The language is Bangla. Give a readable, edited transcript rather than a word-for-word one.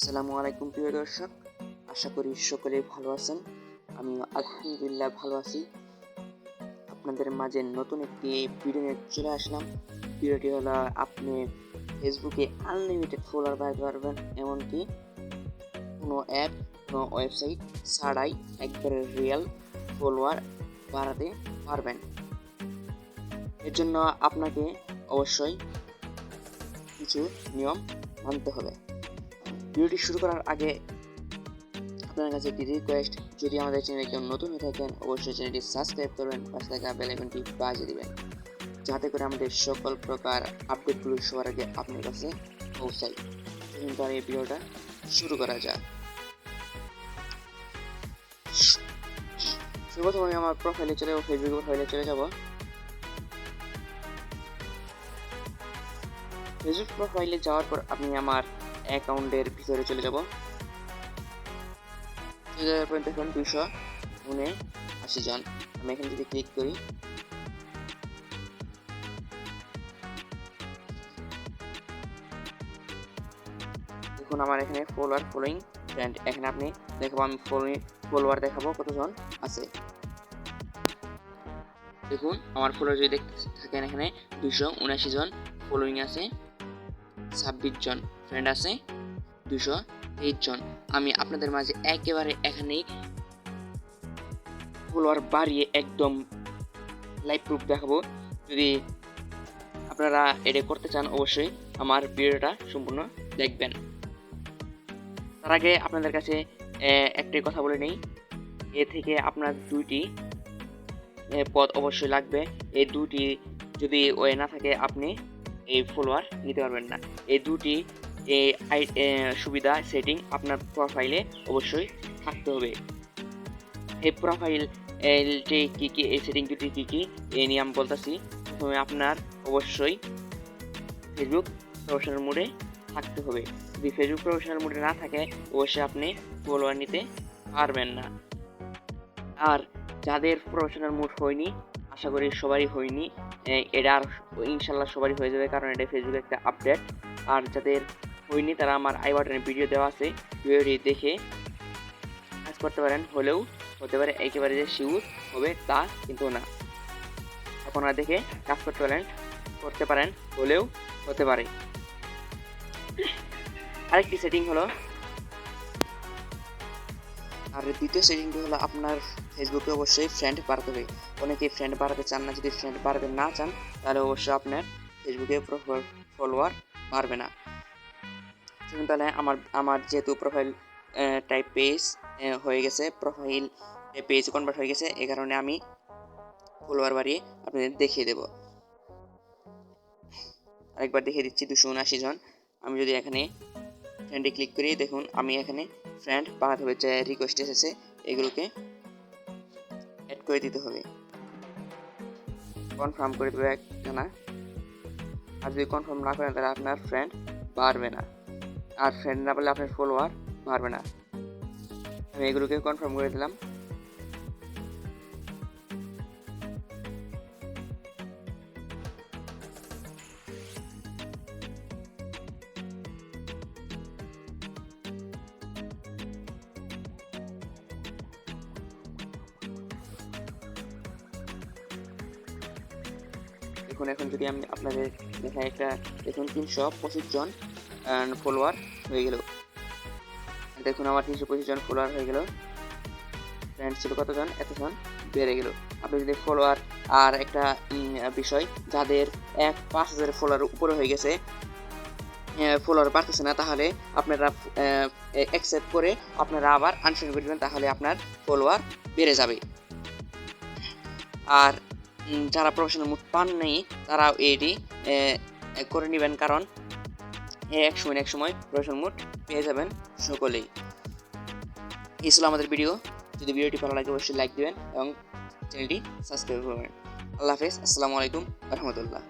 আসসালামু আলাইকুম প্রিয় দর্শক, আশা করি সকলেই ভালো আছেন। আমি আলহামদুলিল্লাহ ভালো আছি। আপনাদের মাঝে নতুন একটি ভিডিও নিয়ে চলে আসলাম। ভিডিওটি হলো আপনি ফেসবুকে আনলিমিটেড ফলোয়ার বাড়াতে পারবেন, এমনকি কোনো অ্যাপ, কোনো ওয়েবসাইট ছাড়াই একবারে রিয়েল ফলোয়ার বাড়াতে পারবেন। এর জন্য আপনাকে অবশ্যই কিছু নিয়ম মানতে হবে। ভিডিওটি শুরু করার আগে আপনার কাছে একটি রিকোয়েস্ট, যদি আমাদের চ্যানেলে কেউ নতুন হয়ে থাকেন অবশ্যই চ্যানেলটি সাবস্ক্রাইব করবেন, পাশে থাকা বেল আইকনটি বাজিয়ে দিবেন, যাতে করে আমাদের সকল প্রকার আপডেটগুলো সবার আগে আপনার কাছে পৌঁছায়। কিন্তু এই ভিডিওটা শুরু করা যাক। সর্বপ্রথম আমি আমার প্রোফাইলে চলে যাব, ফেসবুক প্রোফাইলে চলে যাব। ফেসবুক প্রোফাইলে যাওয়ার পর আমি আমার অ্যাকাউন্টের ভিতরে চলে যাব। দেখুন 279 জন। আমি এখানে যদি ক্লিক করি, দেখুন আমার এখানে ফলোইং ফ্রেন্ড, এখানে আপনি দেখাবো, আমি ফলোয়ার দেখাবো কতজন আছে। দেখুন আমার ফলোয়ার যদি দেখতে থাকেন, এখানে 279 জন ফলোইং আছে, 26 জন ফ্রেন্ড আছে, 223 জন। আমি আপনাদের মাঝে একেবারে এখানেই ফলোয়ার বাড়িয়ে একদম লাইভ প্রুফ দেখাবো। যদি আপনারা এটা করতে চান অবশ্যই আমার ভিডিওটা সম্পূর্ণ দেখবেন। তার আগে আপনাদের কাছে একটি কথা বলে নেই, এ থেকে আপনার দুইটি পদ অবশ্যই লাগবে। এই দুটি যদি ওয়ে না থাকে আপনি এই ফলোয়ার নিতে পারবেন না। এই দুটি সুবিধা সেটিং আপনার প্রোফাইলে অবশ্যই থাকতে হবে। এই প্রোফাইল কি কি, এই সেটিং দুটি কি কি এই নিয়ে আমি বলতেছি। প্রথমে আপনার অবশ্যই ফেসবুক প্রফেশনাল মোডে থাকতে হবে। যদি ফেসবুক প্রফেশনাল মোডে না থাকে অবশ্যই আপনি ফলোয়ার নিতে পারবেন না। আর যাদের প্রফেশনাল মোড হয়নি, আশা করি সবারই হয়নি, এটা আর ইনশাল্লাহ সবারই হয়ে যাবে, কারণ এটা ফেসবুকে একটা আপডেট। আর যাদের হয়নি তারা আমার আই বাটনে ভিডিও দেওয়া আছে, ভিডিওটি দেখে কাজ করতে পারেন। হলেও হতে পারে একেবারে যে শিওর হবে তা কিন্তু না, আপনারা দেখে কাজ করতে পারেন, হলেও হতে পারে। আরেকটি সেটিং হলো, আর দ্বিতীয় সেটিংটি হলো আপনার ফেসবুকে অবশ্যই ফ্রেন্ড বাড়াতে হবে। অনেকে ফ্রেন্ড বাড়াতে চান না, যদি ফ্রেন্ড বাড়াতে না চান তাহলে অবশ্যই আপনার ফেসবুকে ফলোয়ার বাড়বে না। তাহলে আমার যেহেতু প্রোফাইল টাইপ পেজ হয়ে গেছে, প্রোফাইল পেজ কনভার্ট হয়ে গেছে, এই কারণে আমি ফলোয়ার বাড়িয়ে আপনাদের দেখিয়ে দেব। আরেকবার দেখিয়ে দিচ্ছি, 279 জন। আমি যদি এখানে ফ্রেন্ডে ক্লিক করি, দেখুন আমি এখানে ফ্রেন্ড বাড়াতে হবে, যে রিকোয়েস্ট এসেছে এগুলোকে অ্যাড করে দিতে হবে, কনফার্ম করে দেবে একখানা। আর যদি কনফার্ম না করেন তাহলে আপনার ফ্রেন্ড বাড়বে না, আর ফ্রেন্ড না পেলে আপনার ফলোয়ার বাড়বে না। আমি এগুলোকে কনফার্ম করে দিলাম। এখন যদি আমি আপনাদের দেখাই, একটা দেখুন 325 জন ফলোয়ার হয়ে গেল। দেখুন আমার 325 জন ফলোয়ার হয়ে গেল। ফ্রেন্ড ছিল কতজন, এতজন বেড়ে গেল। আপনি যদি ফলোয়ার, আর একটা বিষয়, যাদের 5,000 ফলোয়ার উপরে হয়ে গেছে, ফলোয়ার বাড়তেছে না, তাহলে আপনারা অ্যাকসেপ্ট করে আপনারা আবার আনফ্রেন্ড করে দেবেন, তাহলে আপনার ফলোয়ার বেড়ে যাবে। আর যারা প্রফেশনাল মোড পান নেই তারা এটি করে নেবেন, কারণ এক সময় প্রফেশনাল মোড পেয়ে যাবেন সকলেই। এই ছিল আমাদের ভিডিও। যদি ভিডিওটি ভালো লাগে অবশ্যই লাইক দিবেন এবং চ্যানেলটি সাবস্ক্রাইব করবেন। আল্লাহ হাফেজ, আসসালামু আলাইকুম রহমতুল্লাহ।